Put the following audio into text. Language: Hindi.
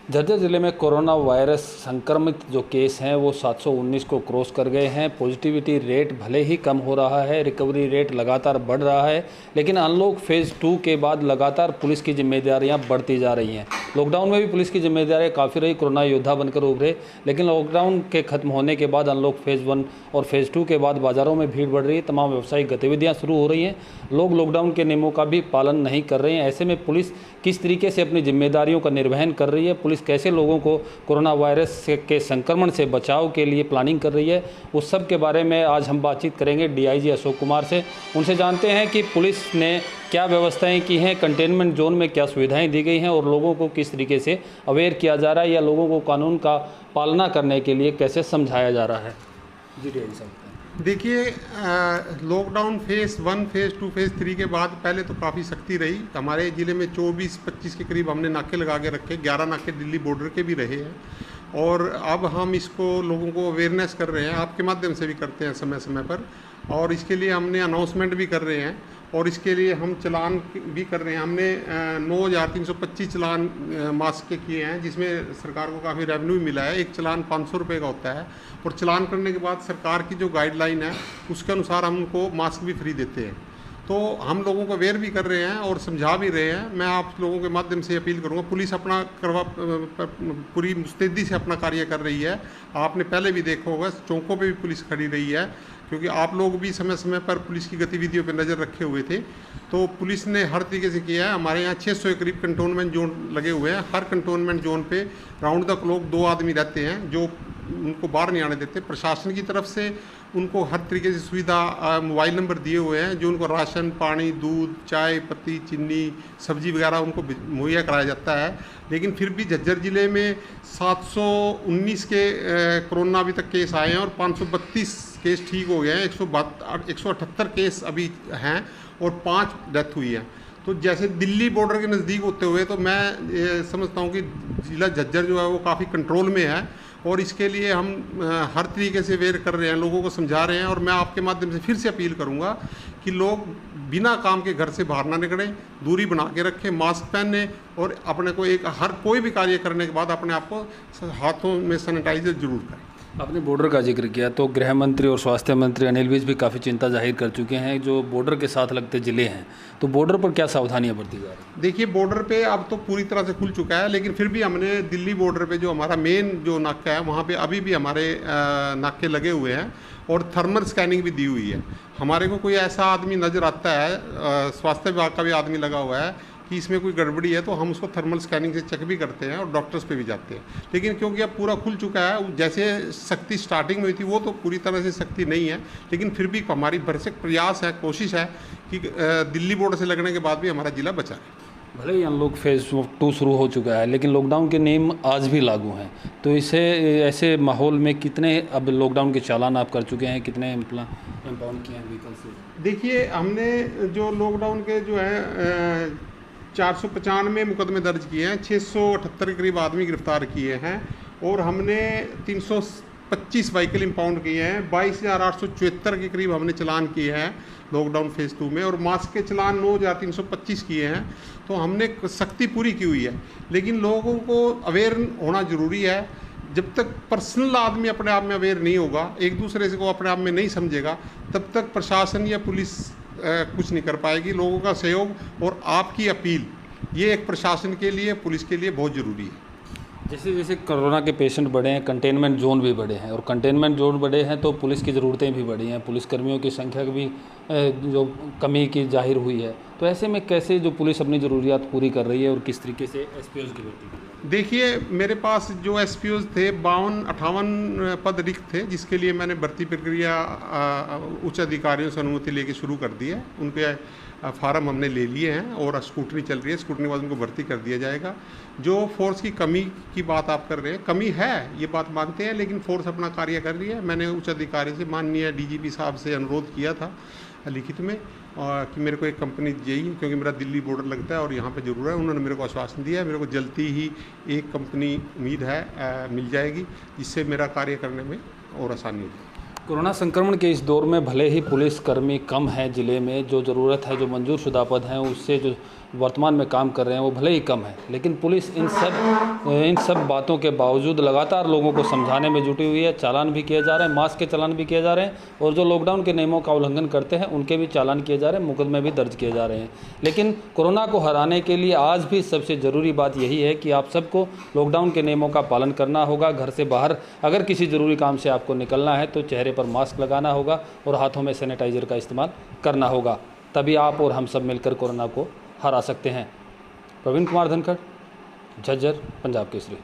झज्जर जिले में कोरोना वायरस संक्रमित जो केस हैं वो 719 को क्रॉस कर गए हैं। पॉजिटिविटी रेट भले ही कम हो रहा है, रिकवरी रेट लगातार बढ़ रहा है, लेकिन अनलॉक फेज़ 2 के बाद लगातार पुलिस की जिम्मेदारियां बढ़ती जा रही हैं। लॉकडाउन में भी पुलिस की जिम्मेदारियां काफ़ी रही, कोरोना योद्धा बनकर उभरे, लेकिन लॉकडाउन के खत्म होने के बाद अनलॉक फेज़ 1 और फेज़ 2 के बाद बाज़ारों में भीड़ बढ़ रही है, तमाम व्यावसायिक गतिविधियाँ शुरू हो रही हैं। लोग लॉकडाउन के नियमों का भी पालन नहीं कर रहे हैं। ऐसे में पुलिस किस तरीके से अपनी जिम्मेदारियों का निर्वहन कर रही है, पुलिस कैसे लोगों को कोरोना वायरस के संक्रमण से बचाव के लिए प्लानिंग कर रही है, उस सब के बारे में आज हम बातचीत करेंगे डीआईजी अशोक कुमार से। उनसे जानते हैं कि पुलिस ने क्या व्यवस्थाएं की हैं, कंटेनमेंट जोन में क्या सुविधाएं दी गई हैं और लोगों को किस तरीके से अवेयर किया जा रहा है या लोगों को कानून का पालना करने के लिए कैसे समझाया जा रहा है। जी डीआईजी साहब। देखिए, लॉकडाउन फेज़ 1, फेज़ 2, फेज़ 3 के बाद पहले तो काफ़ी सख्ती रही। हमारे ज़िले में 24-25 के करीब हमने नाके लगा के रखे, 11 नाके दिल्ली बॉर्डर के भी रहे हैं और अब हम इसको लोगों को अवेयरनेस कर रहे हैं, आपके माध्यम से भी करते हैं समय समय पर, और इसके लिए हमने अनाउंसमेंट भी कर रहे हैं और इसके लिए हम चलान भी कर रहे हैं। हमने 9,325 चलान मास्क के किए हैं, जिसमें सरकार को काफ़ी रेवेन्यू भी मिला है। एक चलान 500 रुपये का होता है और चलान करने के बाद सरकार की जो गाइडलाइन है उसके अनुसार हम उनको मास्क भी फ्री देते हैं। तो हम लोगों को अवेयर भी कर रहे हैं और समझा भी रहे हैं। मैं आप लोगों के माध्यम से अपील करूंगा, पुलिस अपना पूरी मुस्तैदी से अपना कार्य कर रही है। आपने पहले भी देखा होगा, चौकों पे भी पुलिस खड़ी रही है, क्योंकि आप लोग भी समय समय पर पुलिस की गतिविधियों पर नज़र रखे हुए थे। तो पुलिस ने हर तरीके से किया है। हमारे यहाँ 600 के करीब कंटोनमेंट जोन लगे हुए हैं। हर कंटोनमेंट जोन पे राउंड द क्लॉक 2 आदमी रहते हैं जो उनको बाहर नहीं आने देते। प्रशासन की तरफ से उनको हर तरीके से सुविधा, मोबाइल नंबर दिए हुए हैं जो उनको राशन, पानी, दूध, चाय पत्ती, चीनी, सब्जी वगैरह उनको मुहैया कराया जाता है। लेकिन फिर भी झज्जर ज़िले में 719 के कोरोना अभी तक केस आए हैं और 532 केस ठीक हो गए हैं। 178 केस अभी हैं और 5 डेथ हुई है। तो जैसे दिल्ली बॉर्डर के नज़दीक होते हुए तो मैं समझता हूँ कि ज़िला झज्जर जो है वो काफ़ी कंट्रोल में है और इसके लिए हम हर तरीके से अवेयर कर रहे हैं, लोगों को समझा रहे हैं। और मैं आपके माध्यम से फिर से अपील करूंगा कि लोग बिना काम के घर से बाहर ना निकलें, दूरी बना के रखें, मास्क पहने और अपने को हर कोई भी कार्य करने के बाद अपने आप को हाथों में सैनिटाइजर जरूर करें। आपने बॉर्डर का जिक्र किया तो गृह मंत्री और स्वास्थ्य मंत्री अनिल विज भी काफ़ी चिंता जाहिर कर चुके हैं जो बॉर्डर के साथ लगते ज़िले हैं, तो बॉर्डर पर क्या सावधानियां बरती जा रही हैं? देखिए, बॉर्डर पे अब तो पूरी तरह से खुल चुका है, लेकिन फिर भी हमने दिल्ली बॉर्डर पे जो हमारा मेन जो नाका है वहाँ पे अभी भी हमारे नाके लगे हुए हैं और थर्मल स्कैनिंग भी दी हुई है। हमारे को कोई ऐसा आदमी नज़र आता है, स्वास्थ्य विभाग का भी आदमी लगा हुआ है कि इसमें कोई गड़बड़ी है, तो हम उसको थर्मल स्कैनिंग से चेक भी करते हैं और डॉक्टर्स पे भी जाते हैं। लेकिन क्योंकि अब पूरा खुल चुका है, जैसे सख्ती स्टार्टिंग में हुई थी वो तो पूरी तरह से सख्ती नहीं है, लेकिन फिर भी हमारी भरसक प्रयास है, कोशिश है कि दिल्ली बॉर्डर से लगने के बाद भी हमारा ज़िला बचा है। भले ही अनलॉक फेज़ 2 शुरू हो चुका है, लेकिन लॉकडाउन के नियम आज भी लागू हैं, तो इसे ऐसे माहौल में कितने अब लॉकडाउन के चालान आप कर चुके हैं, कितने इम्पाउंड किए हैं व्हीकल से? देखिए, हमने जो लॉकडाउन के जो है 495 मुकदमे दर्ज किए हैं, 678 के करीब आदमी गिरफ्तार किए हैं और हमने 325 व्हीकल इम्पाउंड किए हैं। 22,874 के करीब हमने चलान किए हैं लॉकडाउन फेज़ 2 में और मास्क के चलान 9,325 किए हैं। तो हमने सख्ती पूरी की हुई है, लेकिन लोगों को अवेयर होना ज़रूरी है। जब तक पर्सनल आदमी अपने आप में अवेयर नहीं होगा, एक दूसरे से को अपने आप में नहीं समझेगा, तब तक प्रशासन या पुलिस कुछ नहीं कर पाएगी। लोगों का सहयोग और आपकी अपील, ये एक प्रशासन के लिए, पुलिस के लिए बहुत ज़रूरी है। जैसे जैसे कोरोना के पेशेंट बढ़े हैं, कंटेनमेंट जोन भी बढ़े हैं और कंटेनमेंट जोन बढ़े हैं तो पुलिस की ज़रूरतें भी बढ़ी हैं, पुलिसकर्मियों की संख्या भी जो कमी की जाहिर हुई है, तो ऐसे में कैसे जो पुलिस अपनी ज़रूरियात पूरी कर रही है और किस तरीके से एसपीओज़ की भर्ती कर रही है? देखिए, मेरे पास जो एसपीओज़ थे 52-58 पद रिक्त थे, जिसके लिए मैंने भर्ती प्रक्रिया उच्च अधिकारियों से अनुमति लेके शुरू कर दी है। उनके फार्म हमने ले लिए हैं और स्कूटनी चल रही है, स्कूटनी के बाद उनको भर्ती कर दिया जाएगा। जो फोर्स की कमी की बात आप कर रहे हैं, कमी है ये बात मानते हैं, लेकिन फोर्स अपना कार्य कर रही है। मैंने उच्च अधिकारी से, माननीय डीजीपी साहब से अनुरोध किया था लिखित में कि मेरे को एक कंपनी चाहिए, क्योंकि मेरा दिल्ली बॉर्डर लगता है और यहाँ पे ज़रूर है। उन्होंने मेरे को आश्वासन दिया है, मेरे को जल्दी ही एक कंपनी उम्मीद है मिल जाएगी, जिससे मेरा कार्य करने में और आसानी होगी। कोरोना संक्रमण के इस दौर में भले ही पुलिसकर्मी कम हैं ज़िले में, जो ज़रूरत है, जो मंजूर शुदा पद हैं उससे जो वर्तमान में काम कर रहे हैं वो भले ही कम है, लेकिन पुलिस इन सब बातों के बावजूद लगातार लोगों को समझाने में जुटी हुई है। चालान भी किए जा रहे हैं, मास्क के चालान भी किए जा रहे हैं, और जो लॉकडाउन के नियमों का उल्लंघन करते हैं उनके भी चालान किए जा रहे हैं, मुकदमे भी दर्ज किए जा रहे हैं। लेकिन कोरोना को हराने के लिए आज भी सबसे ज़रूरी बात यही है कि आप सबको लॉकडाउन के नियमों का पालन करना होगा। घर से बाहर अगर किसी ज़रूरी काम से आपको निकलना है तो चेहरे पर मास्क लगाना होगा और हाथों में सैनिटाइज़र का इस्तेमाल करना होगा। तभी आप और हम सब मिलकर कोरोना को हरा सकते हैं। प्रवीण कुमार धनखड़, झज्जर, पंजाब केसरी।